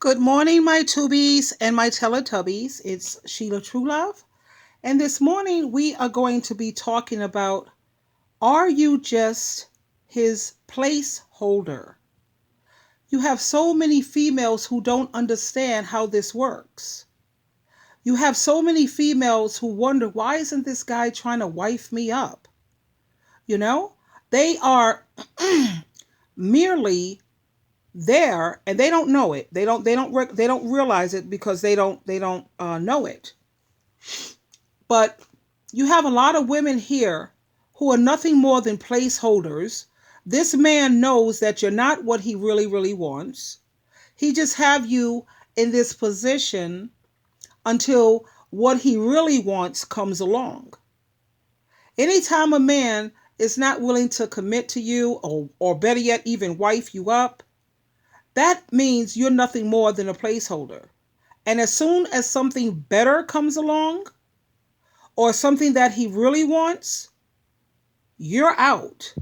Good morning, my Tubies and my Teletubbies. It's Sheila Truelove. And this morning we are going to be talking about, are you just his placeholder? You have so many females who don't understand how this works. You have so many females who wonder, why isn't this guy trying to wife me up? You know, they are merely there and they don't know it. They don't realize it because they don't know it. But you have a lot of women here who are nothing more than placeholders. This man knows that you're not what he really wants. He just have you in this position until what he really wants comes along. Anytime a man is not willing to commit to you, or better yet, even wife you up, that means you're nothing more than a placeholder. And as soon as something better comes along, or something that he really wants, you're out,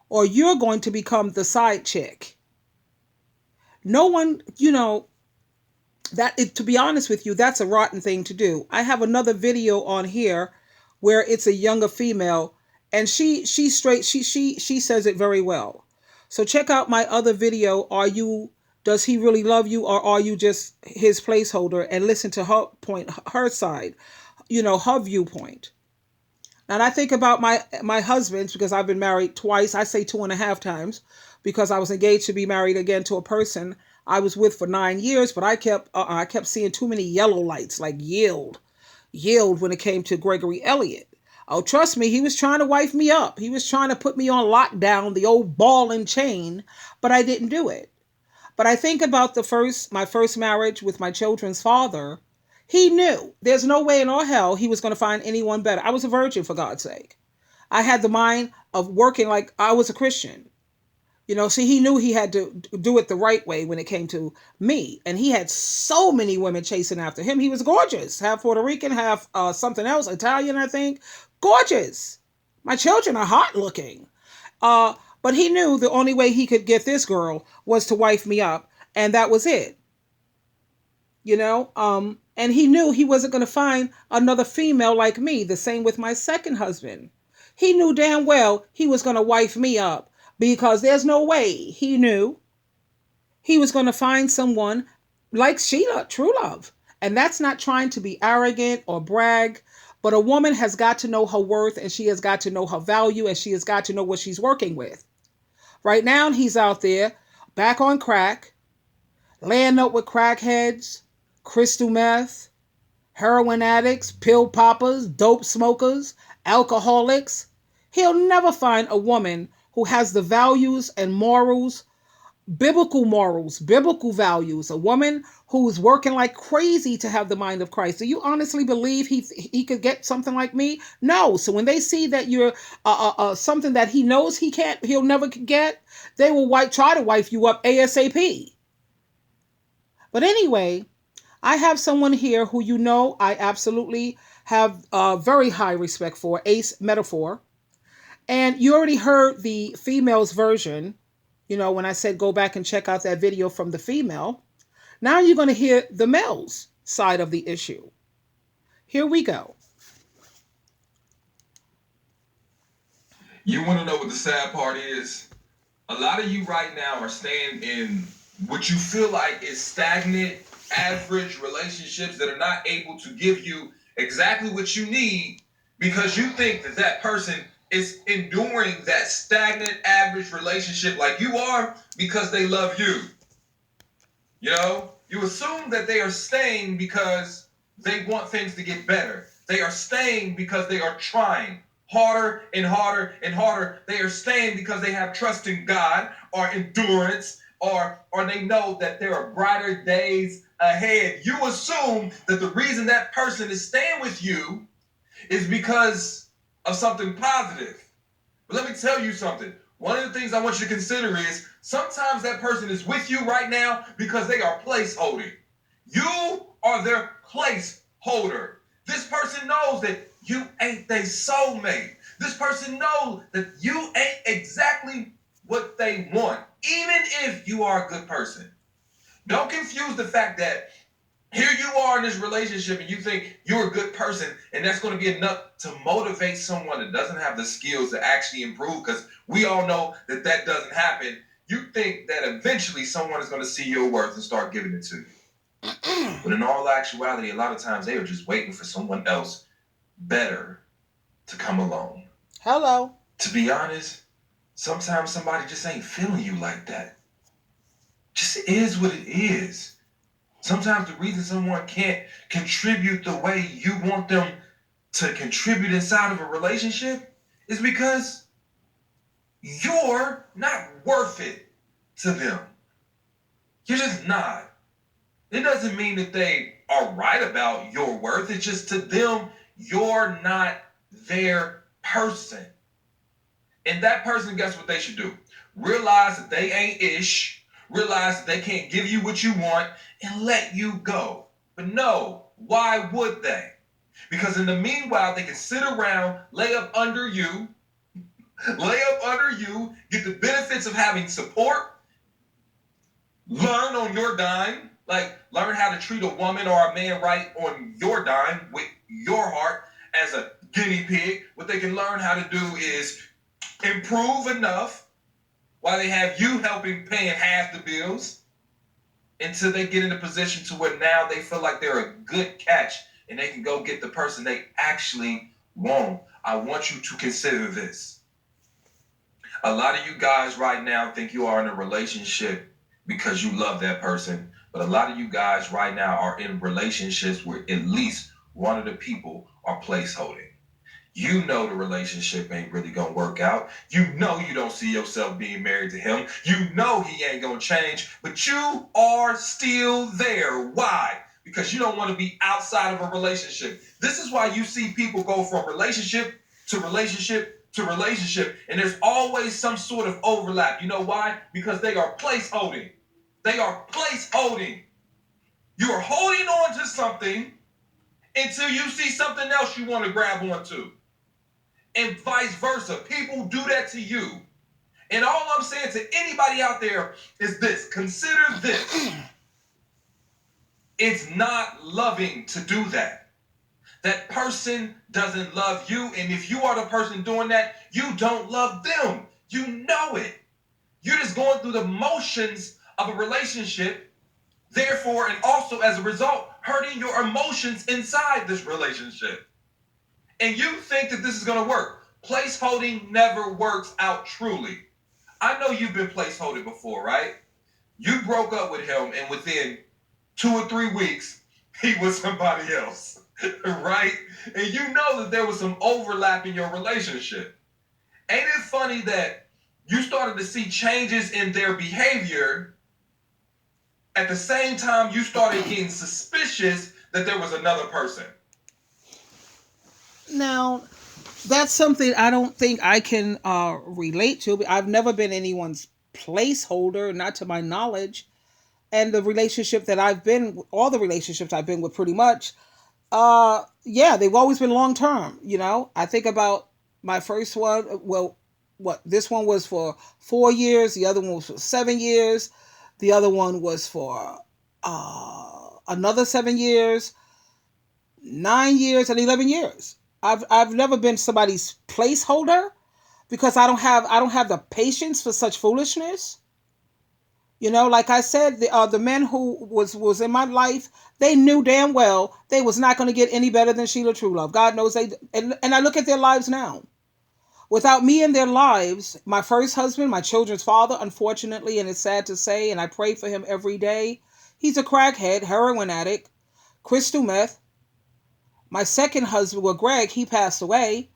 or you're going to become the side chick. No one, to be honest with you, that's a rotten thing to do. I have another video on here where it's a younger female, and she says it very well. So check out my other video, does he really love you, or are you just his placeholder, and listen to her side, her viewpoint. And I think about my husbands, because I've been married twice. I say two and a half times, because I was engaged to be married again to a person I was with for 9 years, but I kept seeing too many yellow lights, like yield when it came to Gregory Elliott. Oh, trust me, he was trying to wife me up. He was trying to put me on lockdown, the old ball and chain, but I didn't do it. But I think about my first marriage with my children's father. He knew there's no way in all hell he was going to find anyone better. I was a virgin, for God's sake. I had the mind of working like I was a Christian. See, he knew he had to do it the right way when it came to me. And he had so many women chasing after him. He was gorgeous, half Puerto Rican, half something else, Italian, I think. Gorgeous. My children are hot looking. But he knew the only way he could get this girl was to wife me up. And that was it. And he knew he wasn't going to find another female like me. The same with my second husband. He knew damn well he was going to wife me up, because there's no way he knew he was going to find someone like Sheila Truelove. And that's not trying to be arrogant or brag, but a woman has got to know her worth, and she has got to know her value, and she has got to know what she's working with. Right now, he's out there back on crack, laying up with crackheads, crystal meth, heroin addicts, pill poppers, dope smokers, alcoholics. He'll never find a woman who has the values and morals, biblical values, a woman who's working like crazy to have the mind of Christ. Do you honestly believe he could get something like me? No. So when they see that you're something that he knows he'll never get, they will try to wife you up ASAP. But anyway, I have someone here who I absolutely have very high respect for, Ace Metaphor. And you already heard the female's version, when I said go back and check out that video from the female. Now you're going to hear the male's side of the issue. Here we go. You want to know what the sad part is? A lot of you right now are staying in what you feel like is stagnant, average relationships that are not able to give you exactly what you need, because you think that person is enduring that stagnant, average relationship like you are because they love you. You assume that they are staying because they want things to get better. They are staying because they are trying harder and harder and harder. They are staying because they have trust in God, or endurance, or they know that there are brighter days ahead. You assume that the reason that person is staying with you is because of something positive. But let me tell you something. One of the things I want you to consider is sometimes that person is with you right now because they are placeholding. You are their placeholder. This person knows that you ain't their soulmate. This person knows that you ain't exactly what they want, even if you are a good person. Don't confuse the fact that here you are in this relationship and you think you're a good person and that's going to be enough to motivate someone that doesn't have the skills to actually improve, because we all know that that doesn't happen. You think that eventually someone is going to see your worth and start giving it to you. But in all actuality, a lot of times they are just waiting for someone else better to come along. Hello. To be honest, sometimes somebody just ain't feeling you like that. Just is what it is. Sometimes the reason someone can't contribute the way you want them to contribute inside of a relationship is because you're not worth it to them. You're just not. It doesn't mean that they are right about your worth. It's just to them, you're not their person. And that person, guess what they should do? Realize that they ain't ish. Realize that they can't give you what you want and let you go. But no, why would they? Because in the meanwhile, they can sit around, lay up under you, get the benefits of having support, learn on your dime, like learn how to treat a woman or a man right on your dime with your heart as a guinea pig. What they can learn how to do is improve enough while they have you helping paying half the bills until they get in a position to where now they feel like they're a good catch and they can go get the person they actually want. I want you to consider this. A lot of you guys right now think you are in a relationship because you love that person, but a lot of you guys right now are in relationships where at least one of the people are placeholding. You know the relationship ain't really gonna work out. You know you don't see yourself being married to him. You know he ain't gonna change, but you are still there. Why? Because you don't want to be outside of a relationship. This is why you see people go from relationship to relationship to relationship, and there's always some sort of overlap. You know why? Because they are placeholding. They are placeholding. You are holding on to something until you see something else you want to grab onto. And vice versa. People do that to you. And all I'm saying to anybody out there is this. Consider this. It's not loving to do that. That person doesn't love you. And if you are the person doing that, you don't love them. You know it. You're just going through the motions of a relationship. Therefore, and also as a result, hurting your emotions inside this relationship. And you think that this is going to work. Placeholding never works out truly. I know you've been placeholded before, right? You broke up with him and within 2 or 3 weeks, he was somebody else, right? And you know that there was some overlap in your relationship. Ain't it funny that you started to see changes in their behavior at the same time you started getting suspicious that there was another person? Now, that's something I don't think I can relate to. I've never been anyone's placeholder, not to my knowledge. And the relationship that I've been, all the relationships I've been with, pretty much, yeah, they've always been long term. You know, I think about my first one. Well, what this one was for 4 years. The other one was for 7 years. The other one was for another 7 years, 9 years, and 11 years. I've never been somebody's placeholder because I don't have the patience for such foolishness. You know, like I said, the men who was in my life, they knew damn well they was not going to get any better than Sheila Truelove. God knows they, and I look at their lives now. Without me in their lives, my first husband, my children's father, unfortunately, and it's sad to say, and I pray for him every day, he's a crackhead, heroin addict, crystal meth. My second husband, well, Greg, he passed away,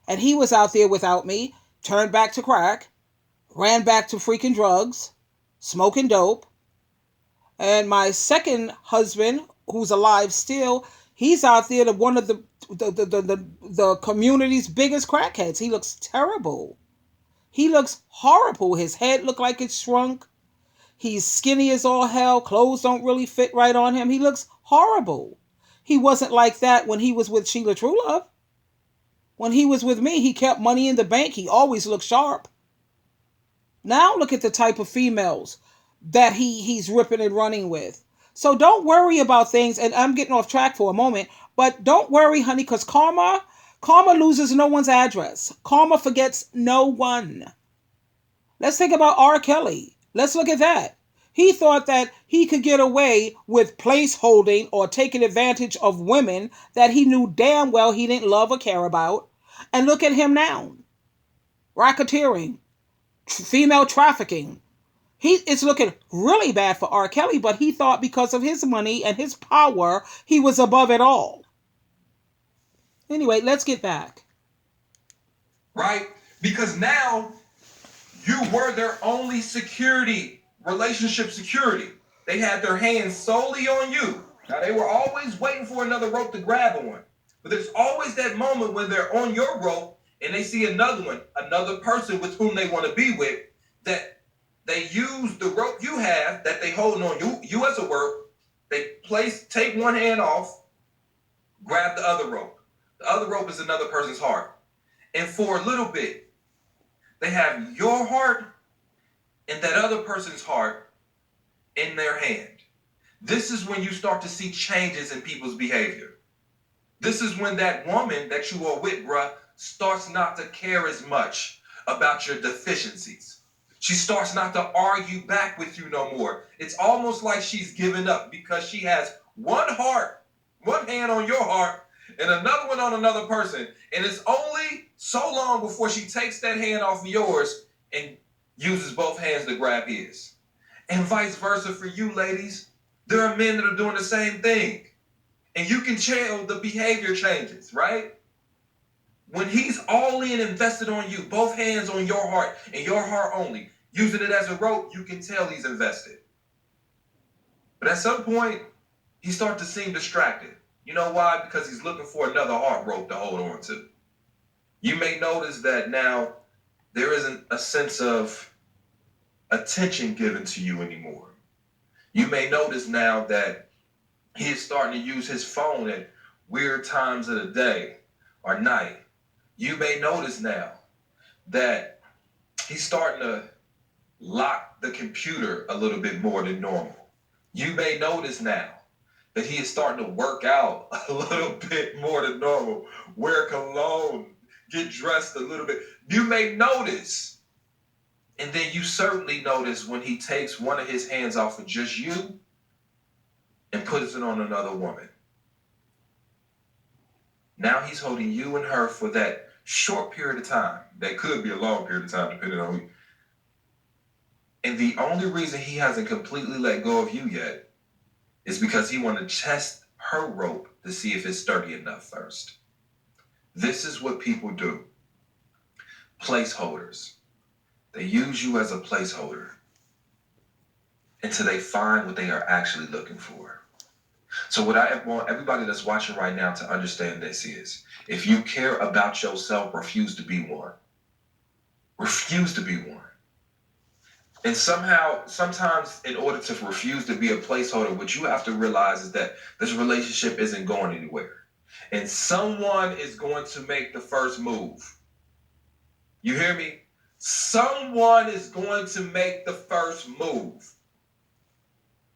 and he was out there without me, turned back to crack, ran back to freaking drugs, smoking dope. And my second husband, who's alive still, he's out there to one of the community's biggest crackheads. He looks terrible. He looks horrible. His head looked like it's shrunk. He's skinny as all hell. Clothes don't really fit right on him. He looks horrible. He wasn't like that when he was with Sheila Truelove. When he was with me, he kept money in the bank. He always looked sharp. Now look at the type of females. that he's ripping and running with. So don't worry about things. And I'm getting off track for a moment, but don't worry, honey, because karma loses no one's address. Karma forgets no one. Let's think about R. Kelly. Let's look at that. He thought that he could get away with place holding or taking advantage of women that he knew damn well he didn't love or care about. And look at him now. Racketeering, female trafficking. It's looking really bad for R. Kelly, but he thought because of his money and his power, he was above it all. Anyway, let's get back. Right? Because now you were their only security, relationship security. They had their hands solely on you. Now, they were always waiting for another rope to grab on. But there's always that moment when they're on your rope and they see another one, another person with whom they want to be with, that they use the rope you have that they holding on you as a rope. They take one hand off, grab the other rope. The other rope is another person's heart. And for a little bit, they have your heart and that other person's heart in their hand. This is when you start to see changes in people's behavior. This is when that woman that you are with, bruh, starts not to care as much about your deficiencies. She starts not to argue back with you no more. It's almost like she's given up because she has one heart, one hand on your heart, and another one on another person. And it's only so long before she takes that hand off of yours and uses both hands to grab his. And vice versa for you, ladies. There are men that are doing the same thing. And you can tell the behavior changes, right? When he's all in, invested on you, both hands on your heart and your heart only, using it as a rope, you can tell he's invested. But at some point, he starts to seem distracted. You know why? Because he's looking for another heart rope to hold on to. You may notice that now there isn't a sense of attention given to you anymore. You may notice now that he is starting to use his phone at weird times of the day or night. You may notice now that he's starting to lock the computer a little bit more than normal. You may notice now that he is starting to work out a little bit more than normal, wear cologne, get dressed a little bit. You may notice, and then you certainly notice when he takes one of his hands off of just you and puts it on another woman. Now he's holding you and her for that short period of time. That could be a long period of time, depending on who. And the only reason he hasn't completely let go of you yet is because he wants to test her rope to see if it's sturdy enough first. This is what people do. Placeholders. They use you as a placeholder until they find what they are actually looking for. So what I want everybody that's watching right now to understand this is, if you care about yourself, refuse to be one. Refuse to be one. And sometimes in order to refuse to be a placeholder, what you have to realize is that this relationship isn't going anywhere. And someone is going to make the first move. You hear me? Someone is going to make the first move.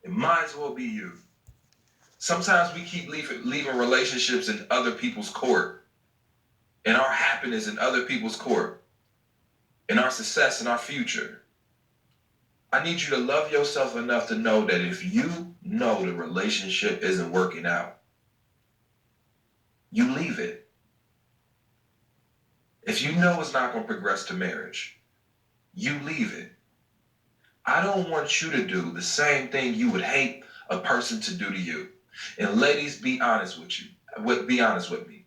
It might as well be you. Sometimes we keep leaving relationships in other people's court, and our happiness in other people's court, and our success and our future. I need you to love yourself enough to know that if you know the relationship isn't working out, you leave it. If you know it's not going to progress to marriage, you leave it. I don't want you to do the same thing you would hate a person to do to you. And ladies, be honest with you. Be honest with me.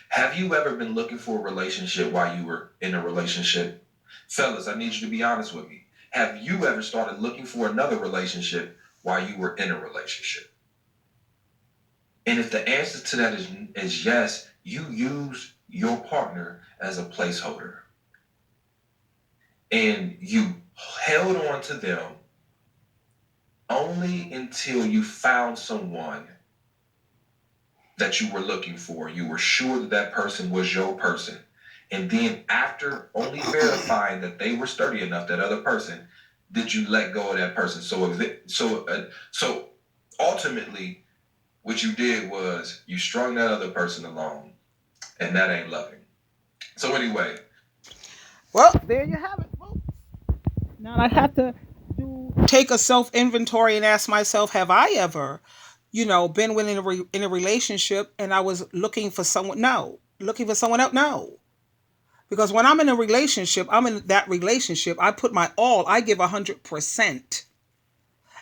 Have you ever been looking for a relationship while you were in a relationship? Fellas, I need you to be honest with me. Have you ever started looking for another relationship while you were in a relationship? And if the answer to that is yes, you use your partner as a placeholder. And you held on to them only until you found someone that you were looking for. You were sure that that person was your person. And then after only verifying that they were sturdy enough, that other person, did you let go of that person? So ultimately, what you did was you strung that other person along, and that ain't loving. So anyway, Well, there you have it, folks. Now I have to take a self inventory and ask myself, have I ever, been in a relationship and I was looking for someone? No. Looking for someone else? No. Because when I'm in a relationship, I'm in that relationship. I put my all. I give 100%.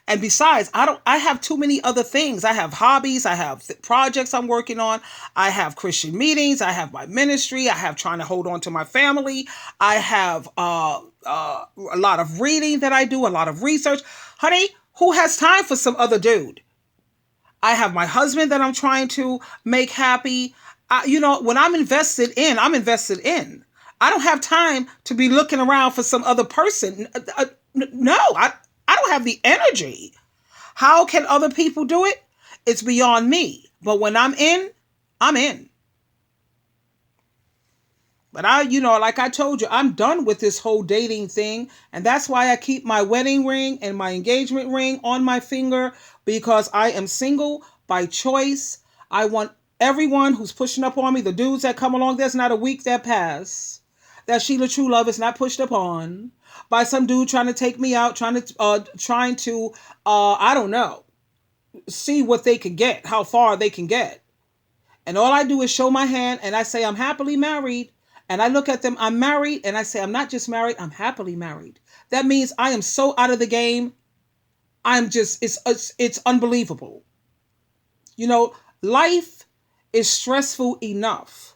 And besides, I have too many other things. I have hobbies. I have projects I'm working on. I have Christian meetings. I have my ministry. I have trying to hold on to my family. I have a lot of reading that I do, a lot of research. Honey, who has time for some other dude? I have my husband that I'm trying to make happy. When I'm invested in, I'm invested in. I don't have time to be looking around for some other person. No, I don't have the energy. How can other people do it? It's beyond me. But when I'm in, I'm in. But like I told you, I'm done with this whole dating thing. And that's why I keep my wedding ring and my engagement ring on my finger, because I am single by choice. I want everyone who's pushing up on me, the dudes that come along, there's not a week that pass that Sheila True Love is not pushed upon by some dude trying to take me out, trying to I don't know, see what they can get, how far they can get. And all I do is show my hand and I say I'm happily married. And I look at them, I'm married, and I say I'm not just married, I'm happily married. That means I am so out of the game. It's unbelievable. Life is stressful enough.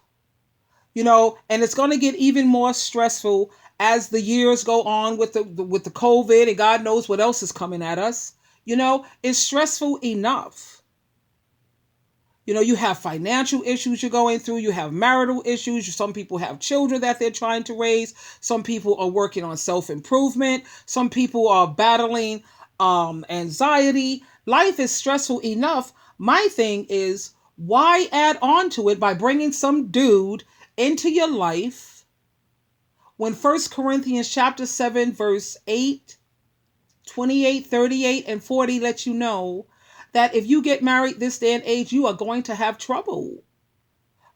And it's going to get even more stressful as the years go on with the COVID, and God knows what else is coming at us. It's stressful enough. You have financial issues you're going through. You have marital issues. Some people have children that they're trying to raise. Some people are working on self-improvement. Some people are battling anxiety. Life is stressful enough. My thing is, why add on to it by bringing some dude into your life when 1 Corinthians chapter 7, verse 8, 28, 38, and 40 let you know that if you get married this day and age, you are going to have trouble.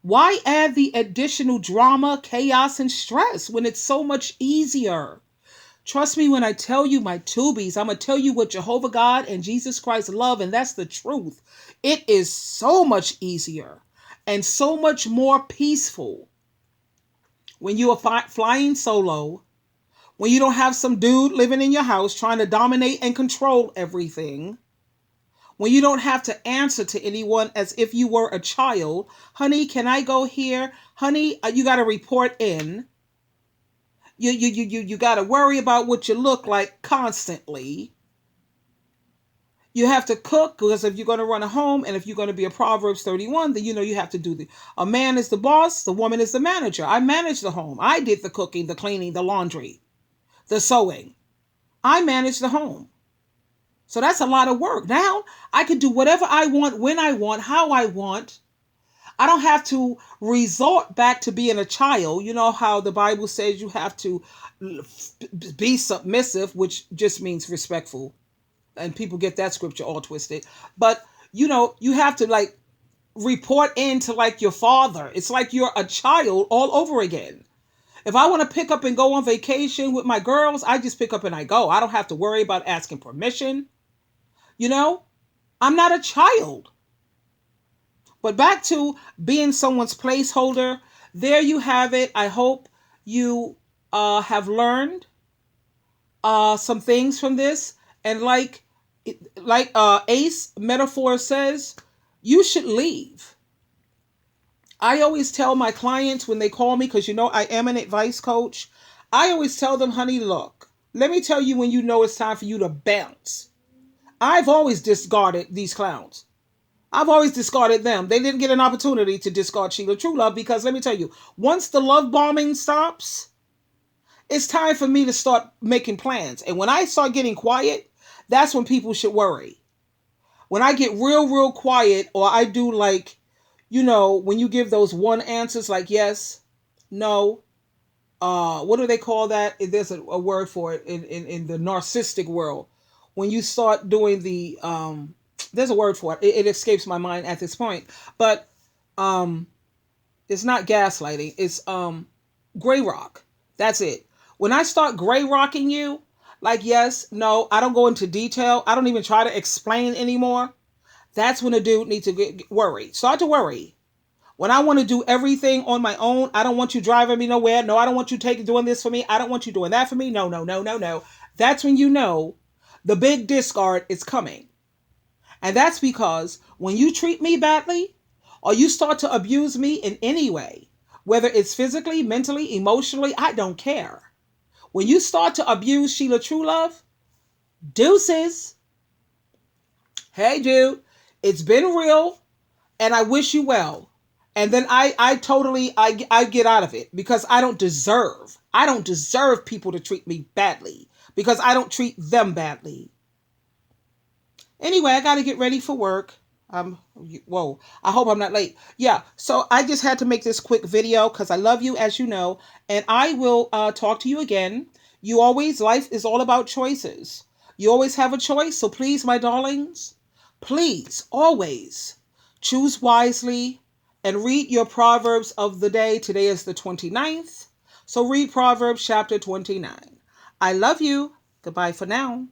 Why add the additional drama, chaos, and stress when it's so much easier? Trust me when I tell you, my tubies, I'm going to tell you what Jehovah God and Jesus Christ love, and that's the truth. It is so much easier and so much more peaceful when you are flying solo, when you don't have some dude living in your house trying to dominate and control everything, when you don't have to answer to anyone as if you were a child. Honey, can I go here? Honey, you got to report in. You got to worry about what you look like constantly. You have to cook, because if you're going to run a home and if you're going to be a Proverbs 31, then you have to do a man is the boss, the woman is the manager. I manage the home. I did the cooking, the cleaning, the laundry, the sewing. I manage the home. So that's a lot of work. Now I can do whatever I want, when I want, how I want. I don't have to resort back to being a child. You know how the Bible says you have to be submissive, which just means respectful. And people get that scripture all twisted. But, you have to report into your father. It's like you're a child all over again. If I want to pick up and go on vacation with my girls, I just pick up and I go. I don't have to worry about asking permission. I'm not a child. But back to being someone's placeholder, there you have it. I hope you have learned some things from this. And like Ace Metaphor says, you should leave. I always tell my clients when they call me, because I am an advice coach, I always tell them, honey, look, let me tell you when you know it's time for you to bounce. I've always discarded these clowns. I've always discarded them. They didn't get an opportunity to discard Sheila True Love, because let me tell you, once the love bombing stops, it's time for me to start making plans. And when I start getting quiet, that's when people should worry. When I get real, real quiet, or I do when you give those one answers like yes, no, what do they call that? There's a word for it in the narcissistic world. When you start doing the there's a word for it. It escapes my mind at this point. But um it's not gaslighting. It's gray rock. That's it. When I start gray rocking you, like yes, no, I don't go into detail. I don't even try to explain anymore. That's when a dude needs to get worried. Start to worry. When I want to do everything on my own, I don't want you driving me nowhere. No, I don't want you doing this for me. I don't want you doing that for me. No, no, no, no, no. That's when you know the big discard is coming. And that's because when you treat me badly or you start to abuse me in any way, whether it's physically, mentally, emotionally, I don't care. When you start to abuse Sheila True Love, deuces. Hey, dude, it's been real and I wish you well. And then I get out of it because I don't deserve people to treat me badly because I don't treat them badly. Anyway, I got to get ready for work. Whoa, I hope I'm not late. Yeah, so I just had to make this quick video because I love you, as you know, and I will talk to you again. Life is all about choices. You always have a choice, so please, my darlings, please, always choose wisely and read your Proverbs of the day. Today is the 29th, so read Proverbs chapter 29. I love you. Goodbye for now.